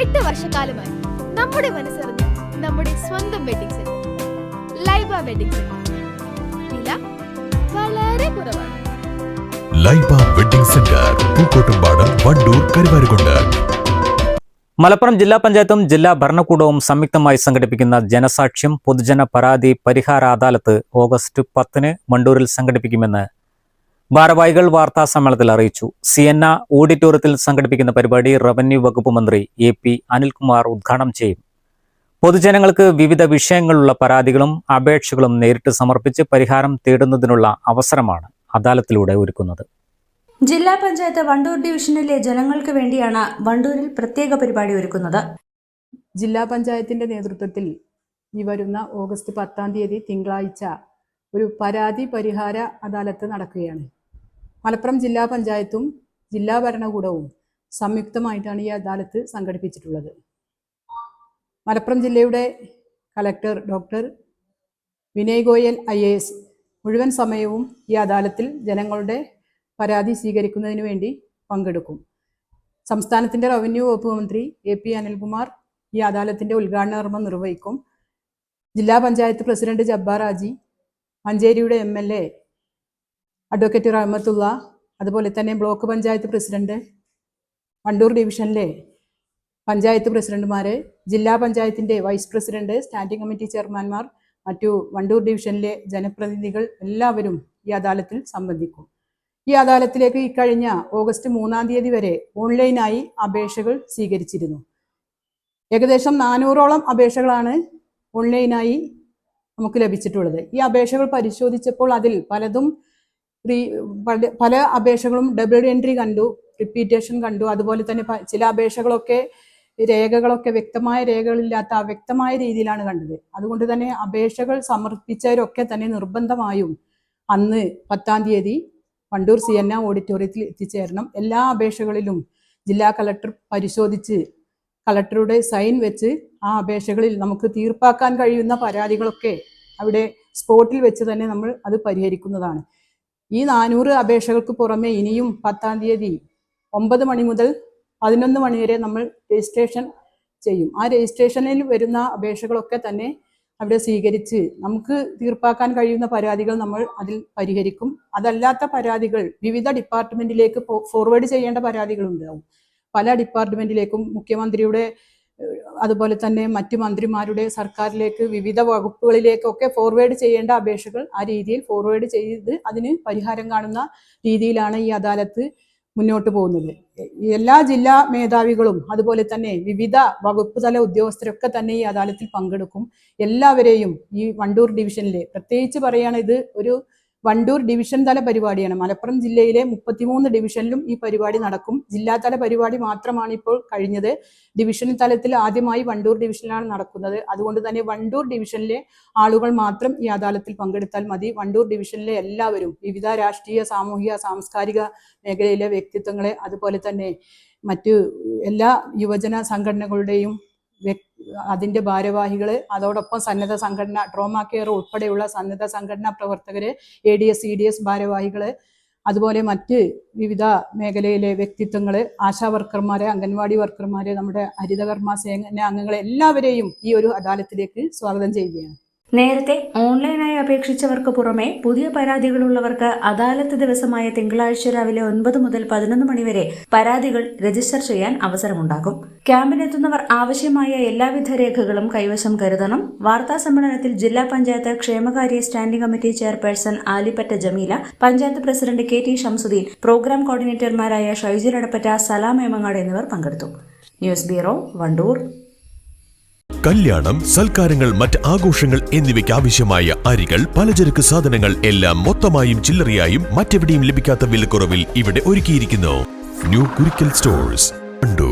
8 വർഷക്കാലമായി നമ്മുടെ മനസ്സറിഞ്ഞ് നമ്മുടെ സ്വന്തം wedding centre Laiba wedding centre. വില വളരെ കുറവാണ്. Laiba wedding centre, Pookkottumpadam, Wandoor, Karuvarakundu. മലപ്പുറം ജില്ലാ പഞ്ചായത്തും ജില്ലാ ഭരണകൂടവും സംയുക്തമായി സംഘടിപ്പിക്കുന്ന ജനസാക്ഷ്യം പൊതുജന പരാതി പരിഹാര അദാലത്ത് ഓഗസ്റ്റ് 10 വണ്ടൂരിൽ സംഘടിപ്പിക്കുമെന്ന് ഭാരവാഹികൾ വാർത്താ സമ്മേളനത്തിൽ അറിയിച്ചു. സിയന്ന ഓഡിറ്റോറിയത്തിൽ സംഘടിപ്പിക്കുന്ന പരിപാടി റവന്യൂ വകുപ്പ് മന്ത്രി AP അനിൽകുമാർ ഉദ്ഘാടനം ചെയ്യും. പൊതുജനങ്ങൾക്ക് വിവിധ വിഷയങ്ങളിലുള്ള പരാതികളും അപേക്ഷകളും നേരിട്ട് സമർപ്പിച്ച് പരിഹാരം തേടുന്നതിനുള്ള അവസരമാണ് അദാലത്തിലൂടെ ഒരുക്കുന്നത്. ജില്ലാ പഞ്ചായത്ത് വണ്ടൂർ ഡിവിഷനിലെ ജനങ്ങൾക്ക് വേണ്ടിയാണ് വണ്ടൂരിൽ പ്രത്യേക പരിപാടി ഒരുക്കുന്നത്. ജില്ലാ പഞ്ചായത്തിന്റെ നേതൃത്വത്തിൽ ഈ വരുന്ന ഓഗസ്റ്റ് 10 തിങ്കളാഴ്ച ഒരു പരാതി പരിഹാര അദാലത്ത് നടക്കുകയാണ്. മലപ്പുറം ജില്ലാ പഞ്ചായത്തും ജില്ലാ ഭരണകൂടവും സംയുക്തമായിട്ടാണ് ഈ അദാലത്ത് സംഘടിപ്പിച്ചിട്ടുള്ളത്. മലപ്പുറം ജില്ലയുടെ collector doctor Vinay Goyal IAS മുഴുവൻ സമയവും ഈ അദാലത്തിൽ ജനങ്ങളുടെ പരാതി സ്വീകരിക്കുന്നതിന് വേണ്ടി പങ്കെടുക്കും. സംസ്ഥാനത്തിൻ്റെ റവന്യൂ വകുപ്പ് മന്ത്രി AP അനിൽകുമാർ ഈ അദാലത്തിൻ്റെ ഉദ്ഘാടന കർമ്മം നിർവഹിക്കും. ജില്ലാ പഞ്ചായത്ത് പ്രസിഡന്റ് ജബ്ബാർ ഹാജി, മഞ്ചേരിയുടെ MLA അഡ്വക്കേറ്റ് റഹ്മത്തുള്ള, അതുപോലെ തന്നെ ബ്ലോക്ക് പഞ്ചായത്ത് പ്രസിഡന്റ്, വണ്ടൂർ ഡിവിഷനിലെ പഞ്ചായത്ത് പ്രസിഡന്റുമാർ, ജില്ലാ പഞ്ചായത്തിൻ്റെ വൈസ് പ്രസിഡന്റ്, സ്റ്റാൻഡിംഗ് കമ്മിറ്റി ചെയർമാൻമാർ, മറ്റു വണ്ടൂർ ഡിവിഷനിലെ ജനപ്രതിനിധികൾ എല്ലാവരും ഈ അദാലത്തിൽ സംബന്ധിക്കും. ഈ അദാലത്തിലേക്ക് ഇക്കഴിഞ്ഞ ഓഗസ്റ്റ് 3 വരെ ഓൺലൈനായി അപേക്ഷകൾ സ്വീകരിച്ചിരുന്നു. ഏകദേശം 400ഓളം അപേക്ഷകളാണ് ഓൺലൈനായി നമുക്ക് ലഭിച്ചിട്ടുള്ളത്. ഈ അപേക്ഷകൾ പരിശോധിച്ചപ്പോൾ അതിൽ പല അപേക്ഷകളും ഡബിൾ എൻട്രി കണ്ടു, റിപ്പീറ്റേഷൻ കണ്ടു. അതുപോലെ തന്നെ ചില അപേക്ഷകളൊക്കെ രേഖകളൊക്കെ വ്യക്തമായ രേഖകളില്ലാത്ത അവ്യക്തമായ രീതിയിലാണ് കണ്ടത്. അതുകൊണ്ട് തന്നെ അപേക്ഷകൾ സമർപ്പിച്ചവരൊക്കെ തന്നെ നിർബന്ധമായും അന്ന് 10 വണ്ടൂർ സിയന്ന ഓഡിറ്റോറിയത്തിൽ എത്തിച്ചേരണം. എല്ലാ അപേക്ഷകളിലും ജില്ലാ കളക്ടർ പരിശോധിച്ച് കളക്ടറുടെ സൈൻ വെച്ച് ആ അപേക്ഷകളിൽ നമുക്ക് തീർപ്പാക്കാൻ കഴിയുന്ന പരാതികളൊക്കെ അവിടെ സ്പോട്ടിൽ വെച്ച് തന്നെ നമ്മൾ അത് പരിഹരിക്കുന്നതാണ്. ഈ 400 അപേക്ഷകൾക്ക് പുറമെ ഇനിയും 10 9 മണി മുതൽ 11 മണി വരെ നമ്മൾ രജിസ്ട്രേഷൻ ചെയ്യും. ആ രജിസ്ട്രേഷനിൽ വരുന്ന അപേക്ഷകളൊക്കെ തന്നെ അവിടെ സ്വീകരിച്ച് നമുക്ക് തീർപ്പാക്കാൻ കഴിയുന്ന പരാതികൾ നമ്മൾ അതിൽ പരിഹരിക്കും. അതല്ലാത്ത പരാതികൾ വിവിധ ഡിപ്പാർട്ട്മെന്റിലേക്ക് ഫോർവേഡ് ചെയ്യേണ്ട പരാതികളുണ്ടാവും. പല ഡിപ്പാർട്ട്മെന്റിലേക്കും മുഖ്യമന്ത്രിയുടെ അതുപോലെ തന്നെ മറ്റു മന്ത്രിമാരുടെ സർക്കാരിലേക്ക് വിവിധ വകുപ്പുകളിലേക്കൊക്കെ ഫോർവേഡ് ചെയ്യേണ്ട അപേക്ഷകൾ ആ രീതിയിൽ ഫോർവേഡ് ചെയ്ത് അതിന് പരിഹാരം കാണുന്ന രീതിയിലാണ് ഈ അദാലത്ത് മുന്നോട്ട് പോകുന്നത്. എല്ലാ ജില്ലാ മേധാവികളും അതുപോലെ തന്നെ വിവിധ വകുപ്പ് തല ഉദ്യോഗസ്ഥരൊക്കെ തന്നെ ഈ അദാലത്തിൽ പങ്കെടുക്കും. എല്ലാവരെയും ഈ വണ്ടൂർ ഡിവിഷനിലെ പ്രത്യേകിച്ച് പറയുകയാണ്, ഇത് ഒരു വണ്ടൂർ ഡിവിഷൻ തല പരിപാടിയാണ്. മലപ്പുറം ജില്ലയിലെ 33 ഡിവിഷനിലും ഈ പരിപാടി നടക്കും. ജില്ലാതല പരിപാടി മാത്രമാണ് ഇപ്പോൾ കഴിഞ്ഞത്. ഡിവിഷൻ തലത്തിൽ ആദ്യമായി വണ്ടൂർ ഡിവിഷനിലാണ് നടക്കുന്നത്. അതുകൊണ്ട് തന്നെ വണ്ടൂർ ഡിവിഷനിലെ ആളുകൾ മാത്രം ഈ അദാലത്തിൽ പങ്കെടുത്താൽ മതി. വണ്ടൂർ ഡിവിഷനിലെ എല്ലാവരും വിവിധ രാഷ്ട്രീയ, സാമൂഹിക, സാംസ്കാരിക മേഖലയിലെ വ്യക്തിത്വങ്ങളെ അതുപോലെ തന്നെ മറ്റു എല്ലാ യുവജന സംഘടനകളുടെയും അതിൻ്റെ ഭാരവാഹികള്, അതോടൊപ്പം സന്നദ്ധ സംഘടന, ട്രോമാ കെയർ ഉൾപ്പെടെയുള്ള സന്നദ്ധ സംഘടനാ പ്രവർത്തകര്, ADS CDS ഭാരവാഹികള്, അതുപോലെ മറ്റ് വിവിധ മേഖലയിലെ വ്യക്തിത്വങ്ങള്, ആശാ വർക്കർമാര്, അംഗൻവാടി വർക്കർമാര്, നമ്മുടെ ഹരിതകർമ്മ സേന അംഗങ്ങളെ എല്ലാവരെയും ഈ ഒരു അദാലത്തിലേക്ക് സ്വാഗതം ചെയ്യുകയാണ്. നേരത്തെ ഓൺലൈനായി അപേക്ഷിച്ചവർക്ക് പുറമെ പുതിയ പരാതികളുള്ളവർക്ക് അദാലത്ത് ദിവസമായ തിങ്കളാഴ്ച രാവിലെ 9 മുതൽ 11 മണി വരെ പരാതികൾ രജിസ്റ്റർ ചെയ്യാൻ അവസരമുണ്ടാകും. ക്യാമ്പിനെത്തുന്നവർ ആവശ്യമായ എല്ലാവിധ രേഖകളും കൈവശം കരുതണം. വാർത്താ സമ്മേളനത്തിൽ ജില്ലാ പഞ്ചായത്ത് ക്ഷേമകാര്യ standing committee chairperson Alippatta Jameela, panchayat president KT Shamsuddin, programme കോർഡിനേറ്റർമാരായ ഷൈജുൽ അടപ്പറ്റ, സലാം ഏമങ്ങാട് എന്നിവർ പങ്കെടുത്തു. News bureau, Wandoor. കല്യാണം, സൽക്കാരങ്ങൾ, മറ്റ് ആഘോഷങ്ങൾ എന്നിവയ്ക്ക് ആവശ്യമായ അരികൾ, പലചരക്ക് സാധനങ്ങൾ എല്ലാം മൊത്തമായും ചില്ലറയായും മറ്റെവിടെയും ലഭിക്കാത്ത വിലക്കുറവിൽ ഇവിടെ ഒരുക്കിയിരിക്കുന്നു. New Kurikkal stores, Wandoor.